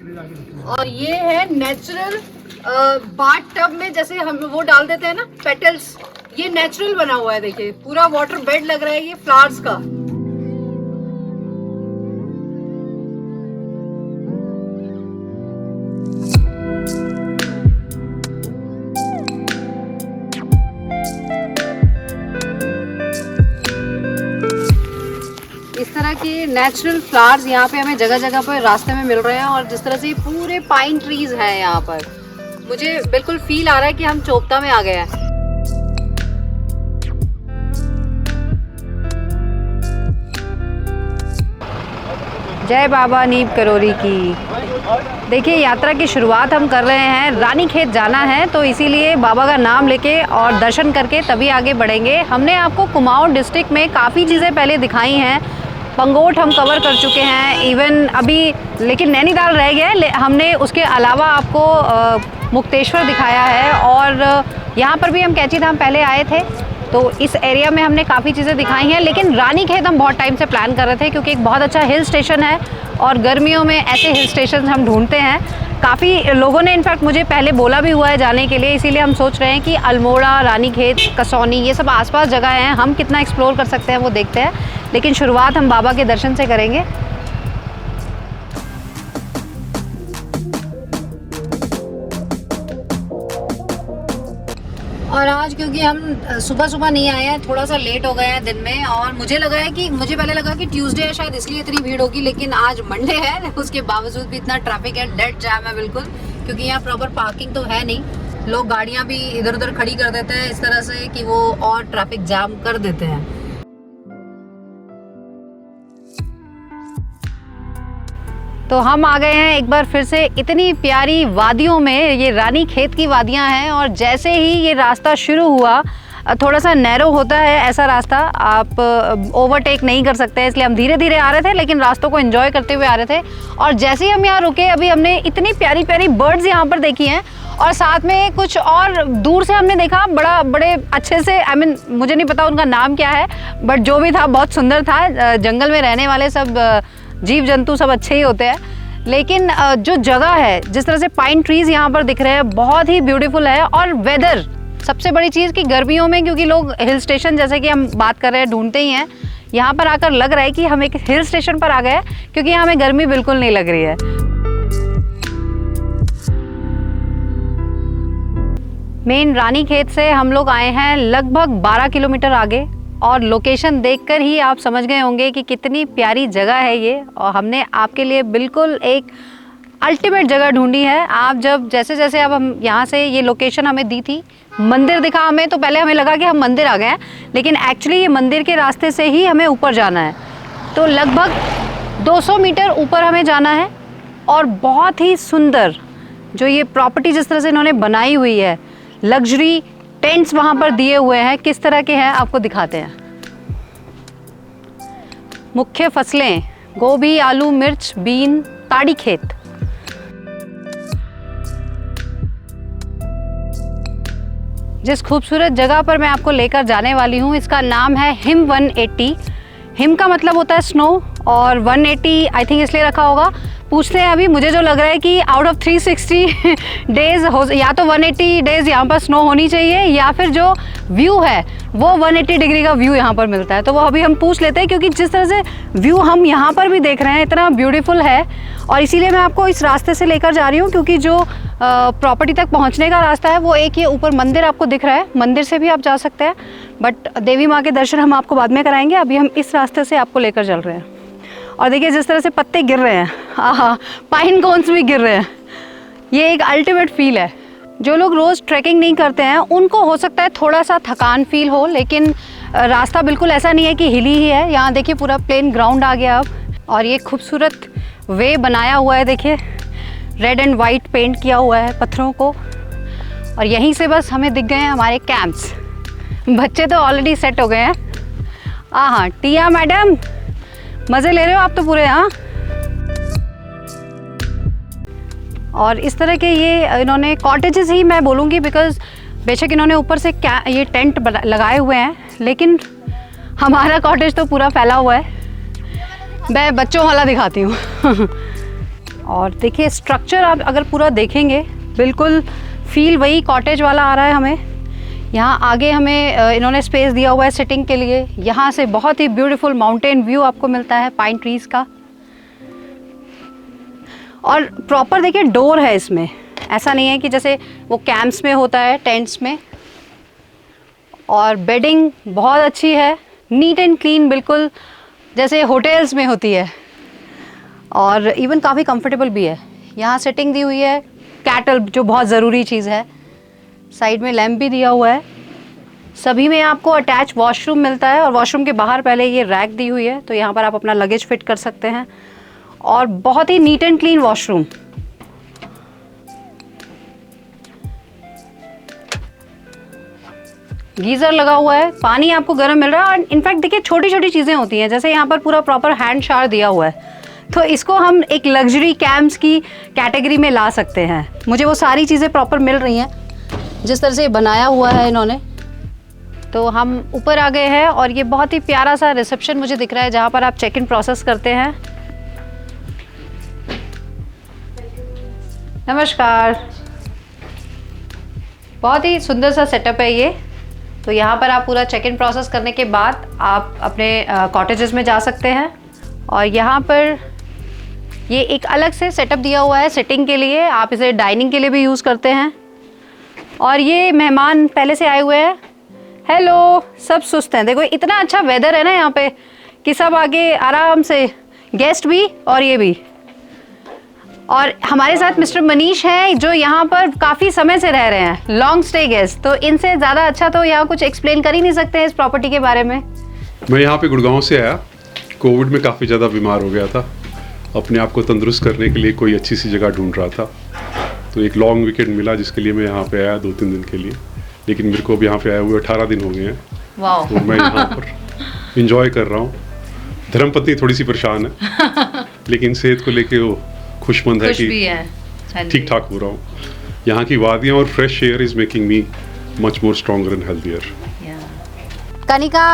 और ये है नेचुरल बाथ टब में जैसे हम वो डाल देते हैं ना पेटल्स, ये नेचुरल बना हुआ है। देखिए पूरा वाटर बेड लग रहा है ये फ्लावर्स का। इस तरह के नेचुरल फ्लावर्स यहाँ पे हमें जगह जगह पर रास्ते में मिल रहे हैं। और जिस तरह से पूरे पाइन ट्रीज हैं यहाँ पर, मुझे बिल्कुल फील आ रहा है कि हम चोपता में आ गए हैं। जय बाबा नीम करोली की। देखिए यात्रा की शुरुआत हम कर रहे हैं, रानीखेत जाना है तो इसीलिए बाबा का नाम लेके और दर्शन करके तभी आगे बढ़ेंगे। हमने आपको कुमाऊं डिस्ट्रिक्ट में काफ़ी चीज़ें पहले दिखाई हैं, पंगोट हम कवर कर चुके हैं इवन अभी, लेकिन नैनीताल रह गया। हमने उसके अलावा आपको मुक्तेश्वर दिखाया है और यहाँ पर भी हम कैंची धाम पहले आए थे तो इस एरिया में हमने काफ़ी चीज़ें दिखाई हैं। लेकिन रानीखेत हम बहुत टाइम से प्लान कर रहे थे क्योंकि एक बहुत अच्छा हिल स्टेशन है और गर्मियों में ऐसे हिल स्टेशन हम ढूंढते हैं। काफ़ी लोगों ने इनफैक्ट मुझे पहले बोला भी हुआ है जाने के लिए, इसीलिए हम सोच रहे हैं कि अल्मोड़ा, रानीखेत, कसौनी ये सब आसपास जगह हैं, हम कितना एक्सप्लोर कर सकते हैं वो देखते हैं। लेकिन शुरुआत हम बाबा के दर्शन से करेंगे। और आज क्योंकि हम सुबह सुबह नहीं आए हैं, थोड़ा सा लेट हो गए हैं दिन में, और मुझे पहले लगा कि ट्यूसडे है शायद इसलिए इतनी भीड़ होगी, लेकिन आज मंडे है, उसके बावजूद भी इतना ट्रैफिक है, डेड जैम है बिल्कुल। क्योंकि यहाँ प्रॉपर पार्किंग तो है नहीं, लोग गाड़ियाँ भी इधर उधर खड़ी कर देते हैं इस तरह से कि वो और ट्रैफिक जाम कर देते हैं। तो हम आ गए हैं एक बार फिर से इतनी प्यारी वादियों में। ये रानीखेत की वादियां हैं और जैसे ही ये रास्ता शुरू हुआ, थोड़ा सा नैरो होता है ऐसा रास्ता, आप ओवरटेक नहीं कर सकते, इसलिए हम धीरे धीरे आ रहे थे लेकिन रास्तों को एंजॉय करते हुए आ रहे थे। और जैसे ही हम यहाँ रुके, अभी हमने इतनी प्यारी प्यारी बर्ड्स यहाँ पर देखी हैं और साथ में कुछ और दूर से हमने देखा बड़े अच्छे से, मुझे नहीं पता उनका नाम क्या है, बट जो भी था बहुत सुंदर था। जंगल में रहने वाले सब जीव जंतु सब अच्छे ही होते हैं, लेकिन जो जगह है, जिस तरह से पाइन ट्रीज यहाँ पर दिख रहे हैं, बहुत ही ब्यूटीफुल है। और वेदर, सबसे बड़ी चीज़ कि गर्मियों में, क्योंकि लोग हिल स्टेशन जैसे कि हम बात कर रहे हैं ढूंढते ही हैं, यहाँ पर आकर लग रहा है कि हम एक हिल स्टेशन पर आ गए हैं, क्योंकि यहाँ हमें गर्मी बिल्कुल नहीं लग रही है। मेन रानीखेत से हम लोग आए हैं लगभग 12 किलोमीटर आगे, और लोकेशन देखकर ही आप समझ गए होंगे कि कितनी प्यारी जगह है ये। और हमने आपके लिए बिल्कुल एक अल्टीमेट जगह ढूंढी है। आप जब जैसे अब हम यहाँ से, ये लोकेशन हमें दी थी, मंदिर दिखा हमें, तो पहले हमें लगा कि हम मंदिर आ गए हैं, लेकिन एक्चुअली ये मंदिर के रास्ते से ही हमें ऊपर जाना है। तो लगभग 200 मीटर ऊपर हमें जाना है। और बहुत ही सुंदर जो ये प्रॉपर्टी जिस तरह से इन्होंने बनाई हुई है, लग्जरी टेंट्स वहाँ पर दिए हुए हैं, किस तरह के हैं आपको दिखाते हैं। मुख्य फसलें गोभी, आलू, मिर्च, बीन, ताड़ी खेत। जिस खूबसूरत जगह पर मैं आपको लेकर जाने वाली हूँ, इसका नाम है हिम 180। हिम का मतलब होता है स्नो, और 180 आई थिंक इसलिए रखा होगा। पूछते हैं अभी, मुझे जो लग रहा है कि आउट ऑफ 360 डेज हो, या तो 180 डेज यहाँ पर स्नो होनी चाहिए, या फिर जो व्यू है वो 180 डिग्री का व्यू यहाँ पर मिलता है। तो वो अभी हम पूछ लेते हैं, क्योंकि जिस तरह से व्यू हम यहाँ पर भी देख रहे हैं इतना ब्यूटीफुल है, और इसीलिए मैं आपको इस रास्ते से लेकर जा रही हूँ, क्योंकि जो प्रॉपर्टी तक पहुँचने का रास्ता है वो एक, ये ऊपर मंदिर आपको दिख रहा है, मंदिर से भी आप जा सकते हैं, बट देवी माँ के दर्शन हम आपको बाद में कराएंगे। अभी हम इस रास्ते से आपको लेकर चल रहे हैं। और देखिए जिस तरह से पत्ते गिर रहे हैं, आहा, पाइन कोन्स भी गिर रहे हैं, ये एक अल्टीमेट फील है। जो लोग रोज़ ट्रैकिंग नहीं करते हैं उनको हो सकता है थोड़ा सा थकान फील हो, लेकिन रास्ता बिल्कुल ऐसा नहीं है कि हिली ही है। यहाँ देखिए पूरा प्लेन ग्राउंड आ गया अब, और ये खूबसूरत वे बनाया हुआ है, देखिए रेड एंड वाइट पेंट किया हुआ है पत्थरों को। और यहीं से बस हमें दिख गए हैं हमारे कैंप्स। बच्चे तो ऑलरेडी सेट हो गए हैं। हाँ, टिया मैडम मज़े ले रहे हो आप तो पूरे। हाँ, और इस तरह के ये इन्होंने कॉटेजेस ही मैं बोलूँगी, बिकॉज़ बेशक इन्होंने ऊपर से ये टेंट लगाए हुए हैं, लेकिन हमारा कॉटेज तो पूरा फैला हुआ है। मैं बच्चों वाला दिखाती हूँ। और देखिए स्ट्रक्चर आप अगर पूरा देखेंगे बिल्कुल फील वही कॉटेज वाला आ रहा है हमें। यहाँ आगे हमें इन्होंने स्पेस दिया हुआ है सिटिंग के लिए। यहाँ से बहुत ही ब्यूटीफुल माउंटेन व्यू आपको मिलता है पाइन ट्रीज का। और प्रॉपर देखिए डोर है इसमें, ऐसा नहीं है कि जैसे वो कैंप्स में होता है, टेंट्स में। और बेडिंग बहुत अच्छी है, नीट एंड क्लीन, बिल्कुल जैसे होटल्स में होती है। और इवन काफ़ी कंफर्टेबल भी है। यहाँ सेटिंग दी हुई है, कैटल जो बहुत ज़रूरी चीज़ है, साइड में लैंप भी दिया हुआ है। सभी में आपको अटैच वॉशरूम मिलता है और वॉशरूम के बाहर पहले ये रैक दी हुई है, तो यहाँ पर आप अपना लगेज फिट कर सकते हैं। और बहुत ही neat and clean washroom. Geyser लगा हुआ है, पानी आपको गर्म मिल रहा है। और इनफैक्ट देखिए छोटी छोटी चीज़ें होती हैं, जैसे यहाँ पर पूरा प्रॉपर हैंड शावर दिया हुआ है, तो इसको हम एक लग्जरी कैंप्स की कैटेगरी में ला सकते हैं। मुझे वो सारी चीज़ें प्रॉपर मिल रही हैं जिस तरह से बनाया हुआ है इन्होंने। तो हम ऊपर आ गए हैं और ये बहुत ही प्यारा सा रिसेप्शन मुझे दिख रहा है जहाँ पर आप चेक इन प्रोसेस करते हैं। नमस्कार। बहुत ही सुंदर सा सेटअप है ये। तो यहाँ पर आप पूरा चेक इन प्रोसेस करने के बाद आप अपने कॉटेजेस में जा सकते हैं। और यहाँ पर ये एक अलग से सेटअप दिया हुआ है सिटिंग के लिए, आप इसे डाइनिंग के लिए भी यूज़ करते हैं। और ये मेहमान पहले से आए हुए हैं। हेलो, सब सुस्त हैं। देखो इतना अच्छा वेदर है ना यहाँ पे कि सब आगे आराम से, गेस्ट भी और ये भी। और हमारे साथ मिस्टर मनीष हैं जो यहाँ पर काफ़ी समय से रह रहे हैं, लॉन्ग स्टे गेस्ट। तो इनसे ज़्यादा अच्छा तो यहाँ कुछ एक्सप्लेन कर ही नहीं सकते इस प्रॉपर्टी के बारे में। मैं यहाँ पे गुड़गांव से आया, कोविड में काफ़ी ज़्यादा बीमार हो गया था। अपने आप को तंदुरुस्त करने के लिए कोई अच्छी सी जगह ढूंढ रहा था, तो एक लॉन्ग वीकेंड मिला जिसके लिए मैं यहाँ पे आया 2-3 दिन के लिए। लेकिन मेरे को अब यहाँ पे आए हुए 18 दिन हो गए हैं। वाह। तो मैं यहाँ पर इंजॉय कर रहा हूँ। धर्मपत्नी थोड़ी सी परेशान है, लेकिन सेहत को लेके वो खुशमंद है कि ठीक ठाक हो रहा हूँ। यहाँ की वादियाँ और fresh air is making me much more stronger and healthier. Kanika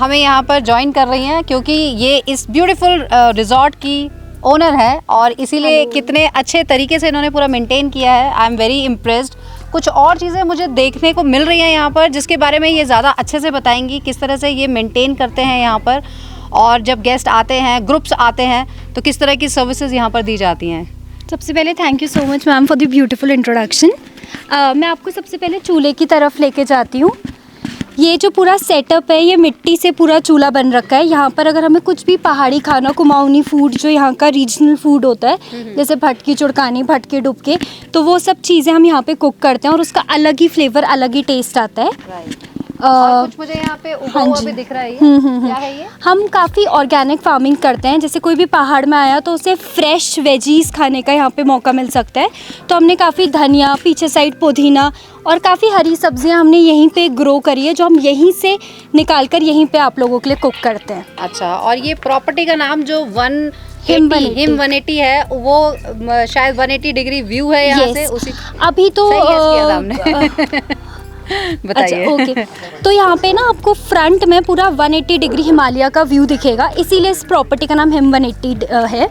हमें यहाँ पर ज्वाइन कर रही हैं क्योंकि ये इस ब्यूटीफुल रिजॉर्ट की ओनर है और इसीलिए कितने अच्छे तरीके से इन्होंने पूरा मेंटेन किया है। I am very impressed. कुछ और चीज़ें मुझे देखने को मिल रही हैं यहाँ पर जिसके बारे में ये ज़्यादा अच्छे से बताएंगी, किस तरह से ये मेंटेन करते हैं यहाँ पर। और जब गेस्ट आते हैं, ग्रुप्स आते हैं, तो किस तरह की सर्विसेज यहाँ पर दी जाती हैं। सबसे पहले thank you so much ma'am for the beautiful introduction. मैं आपको सबसे पहले चूल्हे की तरफ लेके जाती हूँ। ये जो पूरा सेटअप है ये मिट्टी से पूरा चूल्हा बन रखा है। यहाँ पर अगर हमें कुछ भी पहाड़ी खाना, कुमाऊनी फूड जो यहाँ का रीजनल फूड होता है, जैसे भटकी चुड़कानी, भटके डुबके, तो वो सब चीज़ें हम यहाँ पे कुक करते हैं और उसका अलग ही फ्लेवर, अलग ही टेस्ट आता है। और कुछ मुझे यहाँ पे उगा हुआ भी दिख रहा है, ये क्या है ये? हम काफ़ी ऑर्गेनिक फार्मिंग करते हैं। जैसे कोई भी पहाड़ में आया तो उसे फ्रेश वेजीज खाने का यहाँ पे मौका मिल सकता है। तो हमने काफ़ी धनिया, पीछे साइड पुदीना और काफ़ी हरी सब्जियाँ हमने यहीं पे ग्रो करी है, जो हम यहीं से निकाल कर यहीं पे आप लोगों के लिए कुक करते हैं। अच्छा, और ये प्रॉपर्टी का नाम जो हिम 180 है, वो शायद 180 डिग्री व्यू है यहाँ से। उसी अभी तो बताइए। अच्छा, ओके। तो यहाँ पे ना आपको फ्रंट में पूरा 180 डिग्री हिमालय का व्यू दिखेगा, इसीलिए इस प्रॉपर्टी का नाम हिम 180 है।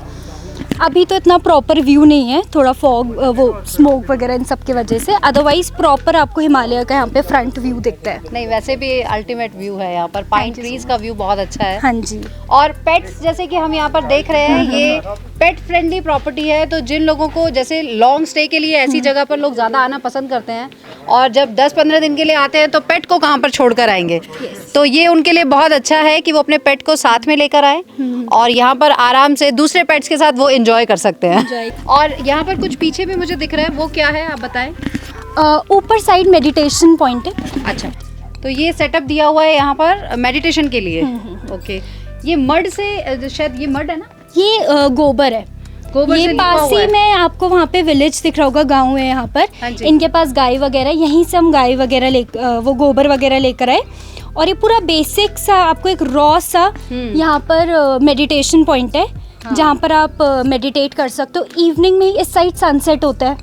अभी तो इतना प्रॉपर व्यू नहीं है, थोड़ा फॉग, वो स्मोक वगैरह इन सब की वजह से। अदरवाइज प्रॉपर आपको हिमालय का यहाँ पे फ्रंट व्यू दिखता है। नहीं, वैसे भी अल्टीमेट व्यू है यहाँ पर। पाइन ट्रीज का व्यू बहुत अच्छा है। हाँ जी। और पेट्स जैसे कि हम यहाँ पर देख रहे हैं, ये पेट फ्रेंडली प्रॉपर्टी है। तो जिन लोगों को जैसे लॉन्ग स्टे के लिए ऐसी जगह पर लोग ज़्यादा आना पसंद करते हैं और जब 10-15 दिन के लिए आते हैं तो पेट को कहाँ पर छोड़ कर आएंगे, तो ये उनके लिए बहुत अच्छा है कि वो अपने पेट को साथ में लेकर आए और यहाँ पर आराम से दूसरे पेट्स के साथ वो एंजॉय कर सकते हैं। और यहाँ पर कुछ पीछे भी मुझे दिख रहा है, वो क्या है आप बताएं? ऊपर साइड मेडिटेशन पॉइंट है। अच्छा, तो ये सेटअप दिया हुआ है यहाँ पर मेडिटेशन के लिए। ओके, ये मड से, शायद ये मड है ना? ये गोबर है। ये पास ही में आपको वहाँ पे विलेज दिख रहा होगा, गांव है यहाँ पर। इनके पास गाय वगैरह, यहीं से हम गाय वगैरह वो गोबर वगैरह लेकर आए। और ये पूरा बेसिक सा आपको एक रॉ सा यहाँ पर मेडिटेशन पॉइंट है, जहाँ पर आप मेडिटेट कर सकते हो। इवनिंग में इस साइड सनसेट होता है,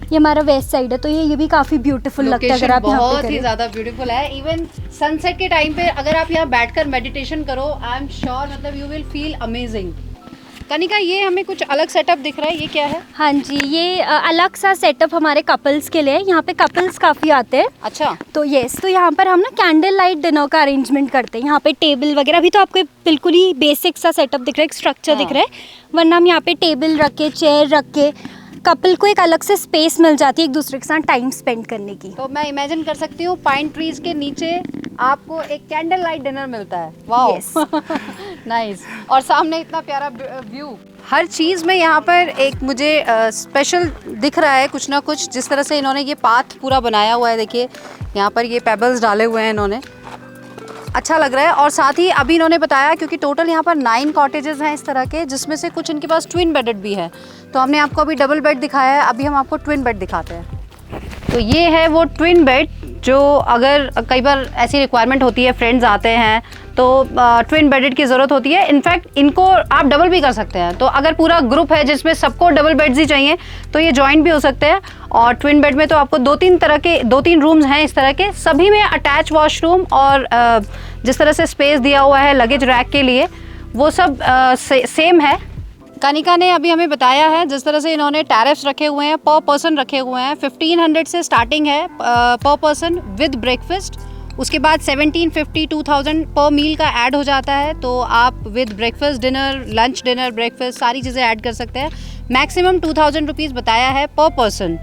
ये हमारा वेस्ट साइड है, तो ये भी काफी ब्यूटीफुल लगता है अगर आप यहाँ पे बहुत ही ज्यादा ब्यूटीफुल है। इवन सनसेट के टाइम पे अगर आप यहाँ बैठकर मेडिटेशन करो, आई एम श्योर मतलब you will feel amazing. Kanika, ये हमें कुछ अलग सेटअप दिख रहा है, ये क्या है? हाँ जी, ये अलग सा सेटअप हमारे कपल्स के लिए है। यहाँ पे कपल्स काफ़ी आते हैं। अच्छा। तो यस, तो यहाँ पर हम ना कैंडल लाइट डिनर का अरेंजमेंट करते हैं। यहाँ पे टेबल वगैरह, अभी तो आपको बिल्कुल ही बेसिक सा सेटअप दिख रहा है, एक स्ट्रक्चर दिख रहा है, वरना हम यहाँ पे टेबल रख के, चेयर रख के, कपल को एक अलग से स्पेस मिल जाती है एक दूसरे के साथ टाइम स्पेंड करने की। तो मैं इमेजिन कर सकती हूँ पाइन ट्रीज के नीचे आपको एक कैंडल लाइट डिनर मिलता है। Wow, nice. और सामने इतना प्यारा व्यू। हर चीज़ में यहाँ पर एक मुझे स्पेशल दिख रहा है कुछ ना कुछ। जिस तरह से इन्होंने ये पाथ पूरा बनाया हुआ है, देखिए यहाँ पर ये पेबल्स डाले हुए हैं इन्होंने, अच्छा लग रहा है। और साथ ही अभी इन्होंने बताया, क्योंकि टोटल यहाँ पर 9 कॉटेजेस हैं इस तरह के, जिसमें से कुछ इनके पास ट्विन बेडेड भी है। तो हमने आपको अभी डबल बेड दिखाया है, अभी हम आपको ट्विन बेड दिखाते हैं। तो ये है वो ट्विन बेड, जो अगर कई बार ऐसी रिक्वायरमेंट होती है, फ्रेंड्स आते हैं तो ट्विन बेडेड की ज़रूरत होती है। इनफैक्ट इनको आप डबल भी कर सकते हैं। तो अगर पूरा ग्रुप है जिसमें सबको डबल बेड्स ही चाहिए तो ये जॉइंट भी हो सकते हैं। और ट्विन बेड में तो आपको 2-3 रूम्स हैं इस तरह के, सभी में अटैच वॉशरूम और जिस तरह से स्पेस दिया हुआ है लगेज रैक के लिए, वो सब सेम है। कनिका ने अभी हमें बताया है जिस तरह से इन्होंने टैरिफ्स रखे हुए हैं, पर पर्सन रखे हुए हैं। 1500 से स्टार्टिंग है पर पर्सन विद ब्रेकफास्ट। उसके बाद 1750 2000 पर मील का ऐड हो जाता है। तो आप with breakfast, dinner, lunch, dinner, breakfast सारी चीज़ें ऐड कर सकते हैं। मैक्सिमम 2000 रुपीज़ बताया है पर पर्सन।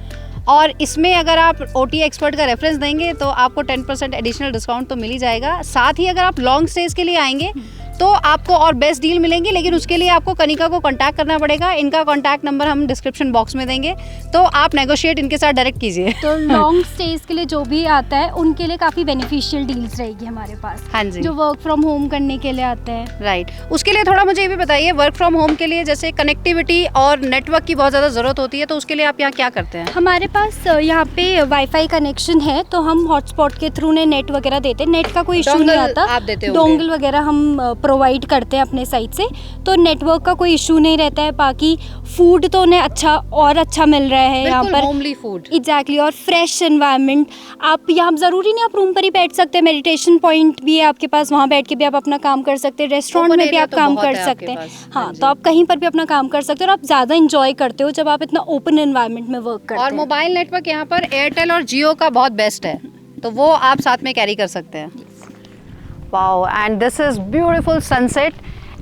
और इसमें अगर आप OT एक्सपर्ट का रेफरेंस देंगे तो आपको 10% एडिशनल डिस्काउंट तो मिल ही जाएगा। साथ ही अगर आप लॉन्ग स्टेज के लिए आएंगे तो आपको और बेस्ट डील मिलेंगी, लेकिन उसके लिए आपको कनिका को कांटेक्ट करना पड़ेगा। इनका कांटेक्ट नंबर हम डिस्क्रिप्शन बॉक्स में देंगे, तो आप नेगोशिएट इनके साथ डायरेक्ट कीजिए। तो लॉन्ग स्टेज के लिए जो भी आता है उनके लिए काफ़ी बेनिफिशियल डील्स रहेगी हमारे पास। हाँ जी, जो वर्क फ्रॉम होम करने के लिए आते हैं। राइट। उसके लिए थोड़ा मुझे ये भी बताइए, वर्क फ्रॉम होम के लिए जैसे कनेक्टिविटी और नेटवर्क की बहुत ज़्यादा ज़रूरत होती है, तो उसके लिए आप यहाँ क्या करते हैं? हमारे पास यहाँ पे वाईफाई कनेक्शन है, तो हम हॉटस्पॉट के थ्रू ने नेट वगैरह देते हैं। नेट का कोई इशू नहीं आता, आप देते होंगे। डोंगल वगैरह हम प्रोवाइड करते हैं अपने साइड से, तो नेटवर्क का कोई इशू नहीं रहता है। बाकी फूड तो उन्हें अच्छा मिल रहा है यहाँ पर, होमली फूड। एग्जैक्टली। और फ्रेश एनवायरनमेंट। आप यहाँ ज़रूरी नहीं आप रूम पर ही बैठ सकते हैं, मेडिटेशन पॉइंट भी है आपके पास, वहाँ बैठ के भी आप अपना काम कर सकते हैं। रेस्टोरेंट में भी आप काम कर सकते हैं। हाँ, तो आप कहीं पर भी अपना काम कर सकते हैं और आप ज़्यादा इंजॉय करते हो जब आप इतना ओपन एनवायरनमेंट में वर्क करते हैं। और मोबाइल नेटवर्क यहाँ पर एयरटेल और जियो का बहुत बेस्ट है, तो वो आप साथ में कैरी कर सकते हैं। Wow, and this is beautiful sunset.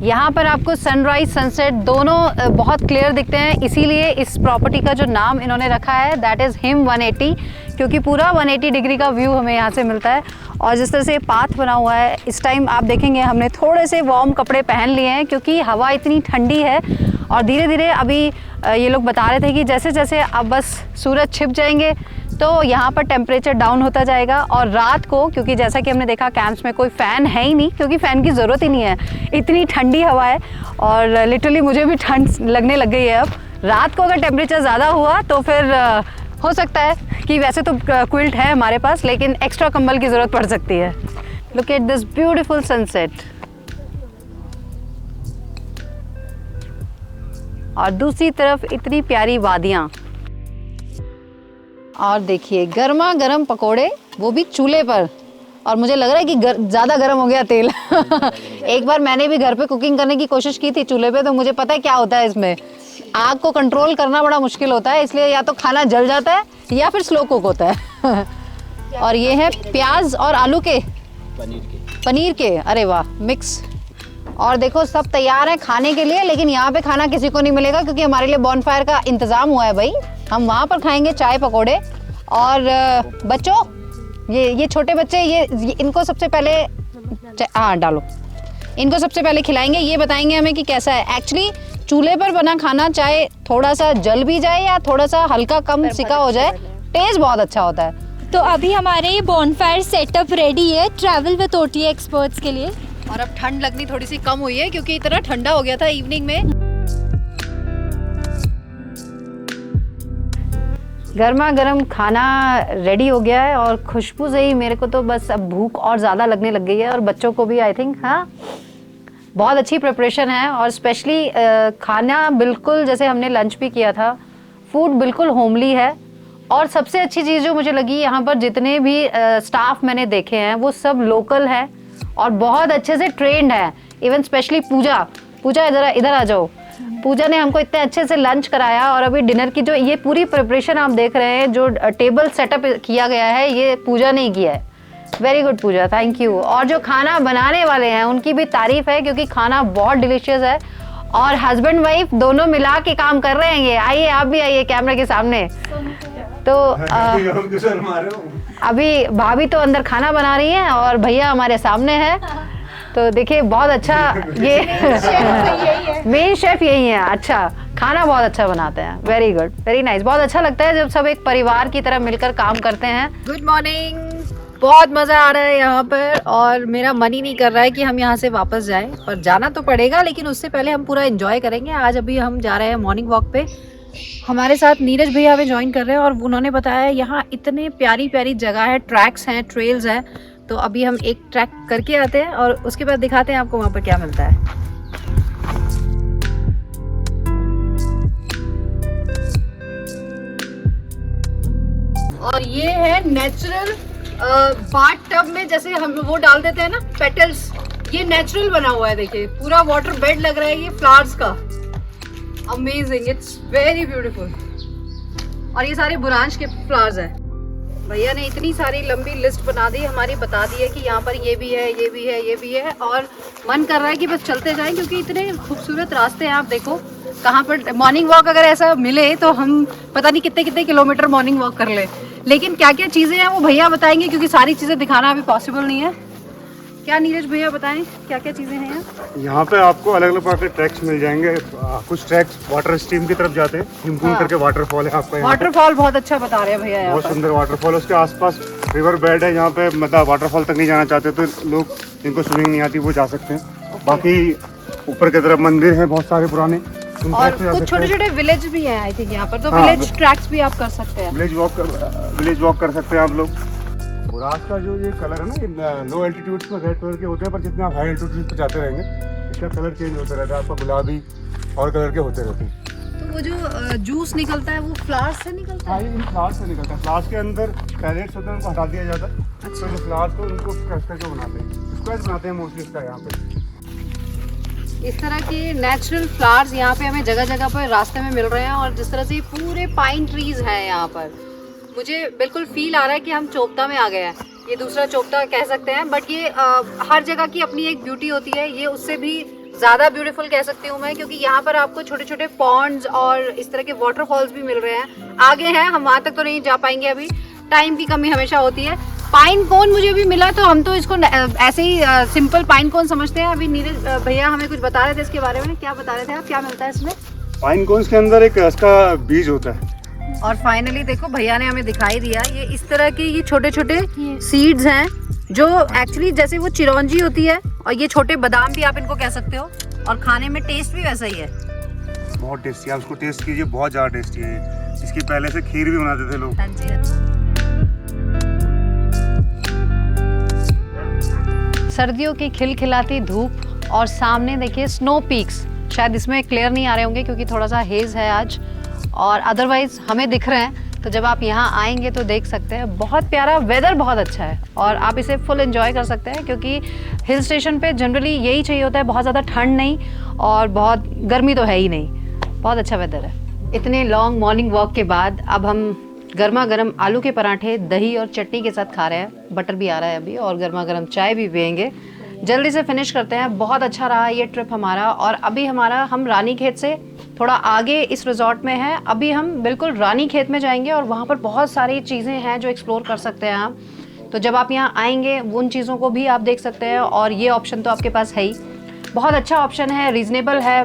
यहाँ पर आपको सनराइज सनसेट दोनों बहुत क्लियर दिखते हैं, इसीलिए इस प्रॉपर्टी का जो नाम इन्होंने रखा है दैट इज़ हिम 180, क्योंकि पूरा 180 डिग्री का व्यू हमें यहाँ से मिलता है। और जिस तरह से पाथ बना हुआ है, इस टाइम आप देखेंगे हमने थोड़े से वार्म कपड़े पहन लिए हैं क्योंकि हवा इतनी ठंडी है। और धीरे धीरे अभी ये लोग बता रहे थे कि जैसे जैसे अब बस सूरज छिप जाएंगे तो यहाँ पर टेम्परेचर डाउन होता जाएगा। और रात को, क्योंकि जैसा कि हमने देखा कैंप्स में कोई फ़ैन है ही नहीं, क्योंकि फ़ैन की ज़रूरत ही नहीं है, इतनी ठंडी हवा है। और लिटरली मुझे भी ठंड लगने लग गई है अब। रात को अगर टेम्परेचर ज़्यादा हुआ तो फिर हो सकता है कि वैसे तो क्विल्ट है हमारे पास, लेकिन एक्स्ट्रा कंबल की ज़रूरत पड़ सकती है। Look at this beautiful sunset. और दूसरी तरफ इतनी प्यारी वादियाँ। और देखिए गर्मा गर्म पकोड़े, वो भी चूल्हे पर। और मुझे लग रहा है कि ज़्यादा गर्म हो गया तेल। एक बार मैंने भी घर पे कुकिंग करने की कोशिश की थी चूल्हे पे, तो मुझे पता है क्या होता है इसमें, आग को कंट्रोल करना बड़ा मुश्किल होता है, इसलिए या तो खाना जल जाता है या फिर स्लो कुक होता है। और ये है प्याज और आलू के, पनीर के, अरे वाह, मिक्स। और देखो सब तैयार है खाने के लिए, लेकिन यहाँ पे खाना किसी को नहीं मिलेगा क्योंकि हमारे लिए बॉनफायर का इंतज़ाम हुआ है भाई। हम वहाँ पर खाएंगे चाय पकोड़े। और बच्चों, ये छोटे बच्चे, ये इनको सबसे पहले हाँ डालो, इनको सबसे पहले खिलाएंगे, ये बताएंगे हमें कि कैसा है। एक्चुअली चूल्हे पर बना खाना चाहे थोड़ा सा जल भी जाए या थोड़ा सा हल्का कम सिका हो जाए, टेस्ट बहुत अच्छा होता है। तो अभी हमारे ये बॉनफायर सेटअप रेडी है ट्रैवल विद OT एक्सपर्ट्स के लिए। और अब ठंड लगनी थोड़ी सी कम हुई है क्योंकि इतना ठंडा हो गया था इवनिंग में। गर्मा गर्म खाना रेडी हो गया है और खुशबू से ही मेरे को तो बस अब भूख और ज़्यादा लगने लग गई है, और बच्चों को भी आई थिंक। हाँ, बहुत अच्छी प्रिपरेशन है। और स्पेशली खाना बिल्कुल जैसे हमने लंच भी किया था, फूड बिल्कुल होमली है। और सबसे अच्छी चीज़ जो मुझे लगी, यहाँ पर जितने भी स्टाफ मैंने देखे हैं वो सब लोकल है और बहुत अच्छे से ट्रेंड है। इवन स्पेशली पूजा इधर आ जाओ। पूजा ने हमको इतने अच्छे से लंच कराया और अभी डिनर की जो ये पूरी प्रिपरेशन आप देख रहे हैं, जो टेबल सेटअप किया गया है, ये पूजा ने किया है। Very good Pooja, thank you. और जो खाना बनाने वाले हैं उनकी भी तारीफ है क्योंकि खाना बहुत डिलीशियस है और हस्बैंड वाइफ दोनों मिला के काम कर रहे हैं ये। आइए आप भी आइए कैमरे के सामने। तो अभी भाभी तो अंदर खाना बना रही हैं और भैया हमारे सामने है। तो देखिए बहुत अच्छा, ये मेन शेफ यही है। अच्छा, खाना बहुत अच्छा बनाते हैं। Very good, very nice. बहुत अच्छा लगता है जब सब एक परिवार की तरह मिलकर काम करते हैं। गुड मॉर्निंग, बहुत मज़ा आ रहा है यहाँ पर और मेरा मन ही नहीं कर रहा है कि हम यहाँ से वापस जाएं, पर जाना तो पड़ेगा, लेकिन उससे पहले हम पूरा एंजॉय करेंगे। आज अभी हम जा रहे हैं मॉर्निंग वॉक पे। हमारे साथ नीरज भैया हमें ज्वाइन कर रहे हैं और उन्होंने बताया यहाँ इतने प्यारी प्यारी जगह है, ट्रैक्स हैं, ट्रेल्स हैं। तो अभी हम एक ट्रैक करके आते हैं और उसके बाद दिखाते हैं आपको वहाँ पर क्या मिलता है। और ये है नेचुरल बाथ टब में जैसे हम वो डाल देते हैं ना पेटल्स, ये नेचुरल बना हुआ है। देखिए पूरा वाटर बेड लग रहा है ये फ्लावर्स का। Amazing, it's very beautiful. और ये सारे बुरांश के फ्लावर्स हैं। भैया ने इतनी सारी लंबी लिस्ट बना दी हमारी, बता दी है कि यहाँ पर ये भी है, ये भी है, ये भी है। और मन कर रहा है कि बस चलते जाएं क्योंकि इतने खूबसूरत रास्ते हैं। आप देखो कहाँ पर मॉर्निंग वॉक अगर ऐसा मिले तो हम पता नहीं कितने कितने किलोमीटर मॉर्निंग वॉक कर ले। लेकिन क्या क्या चीज़ें हैं वो भैया बताएंगे क्योंकि सारी चीज़ें दिखाना अभी पॉसिबल नहीं है। क्या नीरज भैया बताएं क्या क्या चीज़ें हैं यहाँ? यहाँ पे आपको अलग अलग प्रकार के ट्रैक्स मिल जाएंगे। कुछ ट्रैक्स वाटर स्ट्रीम की तरफ जाते हैं। हिमकुंड करके वाटरफॉल है आपका। वाटरफॉल बहुत अच्छा बता रहे हैं भैया, बहुत सुंदर वाटरफॉल। उसके आसपास रिवर बेड है। यहाँ पे मतलब वाटरफॉल तक नहीं जाना चाहते तो लोग जिनको स्विमिंग नहीं आती वो जा सकते हैं। बाकी ऊपर की तरफ मंदिर है बहुत सारे पुराने, और कुछ छोटे छोटे विलेज भी हैं आई थिंक यहाँ पर। तो विलेज ट्रैक्स भी आप कर सकते हैं। विलेज वॉक कर सकते हैं आप लोग। बुरांश का जो ये कलर है ना, ये लो एल्टीट्यूड्स में रेड कलर के होते हैं, पर जितने आप हाई एल्टीट्यूड पे जाते रहेंगे इसका कलर चेंज होता रहता है। आपका गुलाबी और कलर के होते रहते हैं। तो वो जो जूस निकलता है वो फ्लावर्स से निकलता है? हाँ, इन फ्लावर्स से निकलता है। फ्लावर्स के अंदर पैलेट्स होते हैं, उनको हटा दिया जाता है। अच्छा। तो जो फ्लावर्स को उनको क्रश करके बनाते हैं, स्क्वैश बनाते हैं मोस्टली इसका यहाँ पे। इस तरह के नेचुरल फ्लावर्स यहाँ पे हमें जगह जगह पर रास्ते में मिल रहे हैं। और जिस तरह से पूरे पाइन ट्रीज हैं यहाँ पर, मुझे बिल्कुल फील आ रहा है कि हम चोपता में आ गए हैं। ये दूसरा चोपता कह सकते हैं, बट ये हर जगह की अपनी एक ब्यूटी होती है। ये उससे भी ज़्यादा ब्यूटीफुल कह सकती हूँ मैं, क्योंकि यहाँ पर आपको छोटे छोटे पॉन्ड्स और इस तरह के वाटरफॉल्स भी मिल रहे हैं। आगे हैं, हम वहाँ तक तो नहीं जा पाएंगे, अभी टाइम की कमी हमेशा होती है। पाइन कोन मुझे भी मिला, तो हम तो इसको ऐसे ही सिंपल पाइन कोन समझते हैं। अभी नीरज भैया हमें कुछ बता रहे थे इसके बारे में। क्या बता रहे थे आप, क्या मिलता है इसमें? पाइन कोन्स के अंदर एक इसका बीज होता है। और फाइनली देखो भैया ने हमें दिखाई दिया, ये इस तरह के ये छोटे छोटे सीड्स हैं जो एक्चुअली जैसे वो चिरौंजी होती है, और ये छोटे बादाम भी आप इनको कह सकते हो। और खाने में टेस्ट भी वैसा ही है, बहुत टेस्टी है। आप उसको टेस्ट कीजिए, बहुत ज़्यादा टेस्टी है। इसकी पहले से खीर भी बनाते थे लोग। हाँ जी। सर्दियों की खिलखिलाती धूप और सामने देखिए स्नो पीक्स। शायद इसमें क्लियर नहीं आ रहे होंगे क्योंकि थोड़ा सा हेज है आज, और अदरवाइज हमें दिख रहे हैं। तो जब आप यहाँ आएंगे तो देख सकते हैं, बहुत प्यारा वेदर, बहुत अच्छा है और आप इसे फुल एंजॉय कर सकते हैं। क्योंकि हिल स्टेशन पे जनरली यही चाहिए होता है, बहुत ज़्यादा ठंड नहीं और बहुत गर्मी तो है ही नहीं, बहुत अच्छा वेदर है। इतने लॉन्ग मॉर्निंग वॉक के बाद अब हम गर्मा गर्म आलू के पराठे दही और चटनी के साथ खा रहे हैं। बटर भी आ रहा है अभी, और गर्मा गर्म चाय भी पियेंगे। जल्दी से फिनिश करते हैं। बहुत अच्छा रहा ये ट्रिप हमारा। और अभी हम रानीखेत से थोड़ा आगे इस रिजॉर्ट में है। अभी हम बिल्कुल रानीखेत में जाएंगे और वहाँ पर बहुत सारी चीज़ें हैं जो एक्सप्लोर कर सकते हैं आप। तो जब आप यहाँ आएंगे उन चीज़ों को भी आप देख सकते हैं, और ये ऑप्शन तो आपके पास है ही। बहुत अच्छा ऑप्शन है, रीज़नेबल है,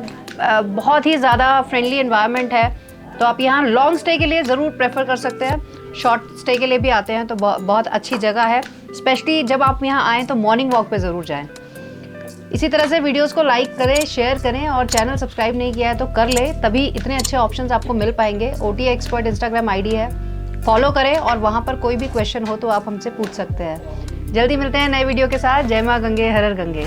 बहुत ही ज़्यादा फ्रेंडली एनवायरनमेंट है। तो आप यहाँ लॉन्ग स्टे के लिए ज़रूर प्रेफर कर सकते हैं। शॉर्ट स्टे के लिए भी आते हैं तो बहुत अच्छी जगह है। स्पेशली जब आप यहाँ आएँ तो मॉर्निंग वॉक पे ज़रूर जाएं। इसी तरह से वीडियोस को लाइक करें, शेयर करें, और चैनल सब्सक्राइब नहीं किया है तो कर ले, तभी इतने अच्छे ऑप्शंस आपको मिल पाएंगे। OTA एक्सपर्ट इंस्टाग्राम ID है, फॉलो करें और वहाँ पर कोई भी क्वेश्चन हो तो आप हमसे पूछ सकते हैं। जल्दी मिलते हैं नए वीडियो के साथ। जय माँ गंगे, हर हर गंगे।